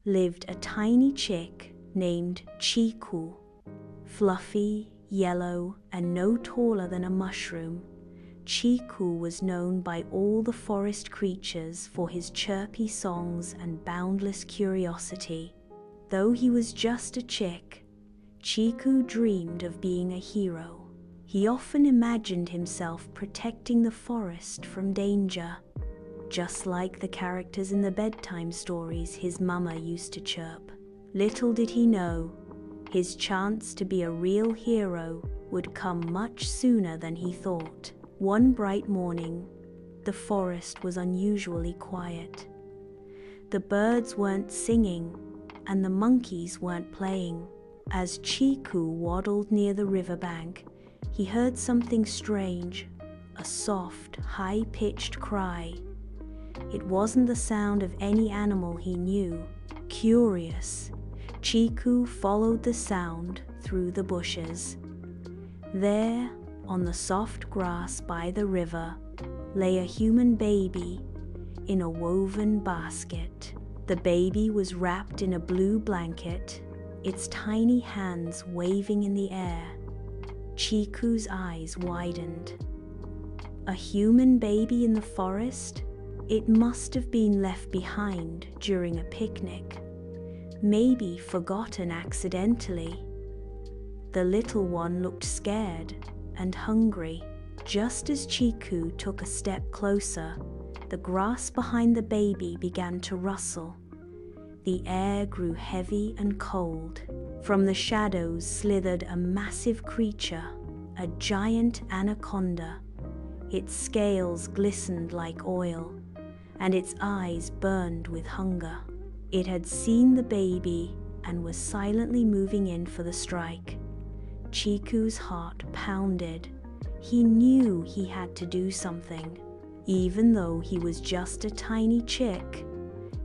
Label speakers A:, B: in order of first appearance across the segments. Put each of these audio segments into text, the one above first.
A: lived a tiny chick named Chiku. Fluffy, yellow, and no taller than a mushroom, Chiku was known by all the forest creatures for his chirpy songs and boundless curiosity. Though he was just a chick, Chiku dreamed of being a hero. He often imagined himself protecting the forest from danger, just like the characters in the bedtime stories his mama used to chirp. Little did he know, his chance to be a real hero would come much sooner than he thought. One bright morning, the forest was unusually quiet. The birds weren't singing, and the monkeys weren't playing. As Chiku waddled near the riverbank, he heard something strange, a soft, high-pitched cry. It wasn't the sound of any animal he knew. Curious, Chiku followed the sound through the bushes. There, on the soft grass by the river, lay a human baby in a woven basket. The baby was wrapped in a blue blanket, its tiny hands waving in the air. Chiku's eyes widened. A human baby in the forest? It must have been left behind during a picnic, maybe forgotten accidentally. The little one looked scared and hungry. Just as Chiku took a step closer, the grass behind the baby began to rustle. The air grew heavy and cold. From the shadows slithered a massive creature, a giant anaconda. Its scales glistened like oil, and its eyes burned with hunger. It had seen the baby and was silently moving in for the strike. Chiku's heart pounded. He knew he had to do something. Even though he was just a tiny chick,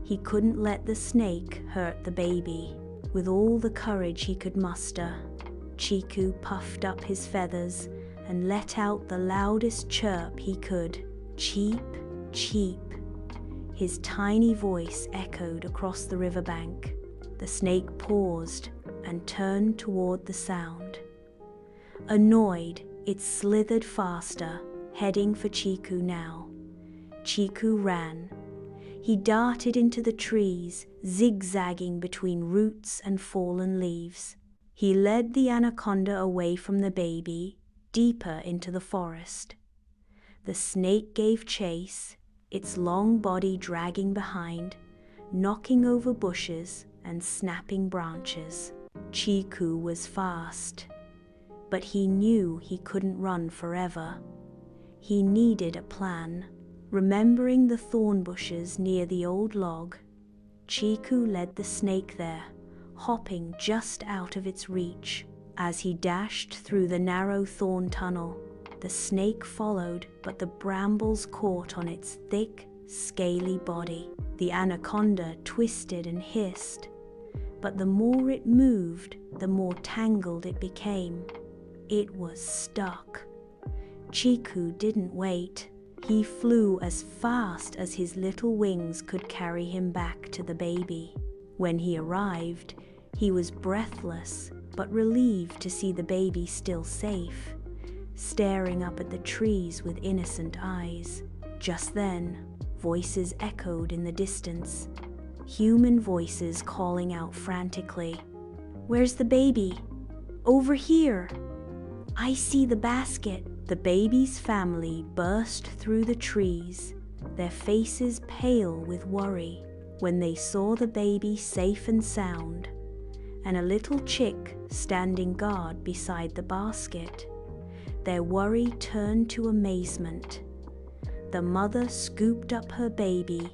A: he couldn't let the snake hurt the baby. With all the courage he could muster, Chiku puffed up his feathers and let out the loudest chirp he could. Cheep, cheep. His tiny voice echoed across the riverbank. The snake paused and turned toward the sound. Annoyed, it slithered faster, heading for Chiku now. Chiku ran. He darted into the trees, zigzagging between roots and fallen leaves. He led the anaconda away from the baby, deeper into the forest. The snake gave chase, its long body dragging behind, knocking over bushes and snapping branches. Chiku was fast, but he knew he couldn't run forever. He needed a plan. Remembering the thorn bushes near the old log, Chiku led the snake there, hopping just out of its reach. As he dashed through the narrow thorn tunnel, the snake followed, but the brambles caught on its thick, scaly body. The anaconda twisted and hissed, but the more it moved, the more tangled it became. It was stuck. Chiku didn't wait. He flew as fast as his little wings could carry him back to the baby. When he arrived, he was breathless, but relieved to see the baby still safe, staring up at the trees with innocent eyes. Just then, voices echoed in the distance, human voices calling out frantically. "Where's the baby?" "Over here." "I see the basket." The baby's family burst through the trees, their faces pale with worry, when they saw the baby safe and sound, and a little chick standing guard beside the basket. Their worry turned to amazement. The mother scooped up her baby